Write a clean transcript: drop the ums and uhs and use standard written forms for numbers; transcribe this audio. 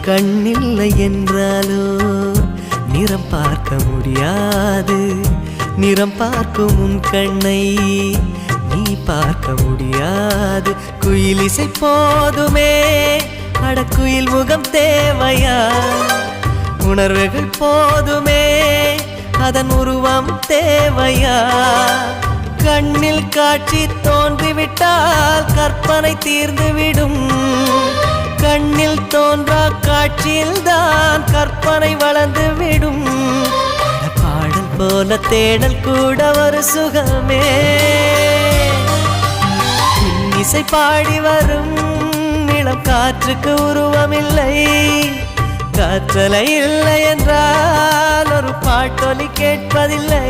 கண்ணில்லை என்றாலோ நிறம் பார்க்க முடியாது. நிறம் பார்க்கும் உன் கண்ணை நீ பார்க்க முடியாது. குயில் இசை போதுமே, அடக்குயில் முகம் தேவையா? உணர்வுகள் போதுமே, அதன் உருவம் தேவையா? கண்ணில் காட்சி தோன்றிவிட்டால் கற்பனை தீர்ந்துவிடும். கண்ணில் தோன்றா காட்சியில் தான் கற்பனை வளர்ந்துவிடும். பாடல் போல தேடல் கூட ஒரு சுகமே. இசை பாடி வரும் இளம் காற்றுக்கு உருவமில்லை. காற்றலை இல்லை என்றால் ஒரு பாட்டொலி கேட்பதில்லை.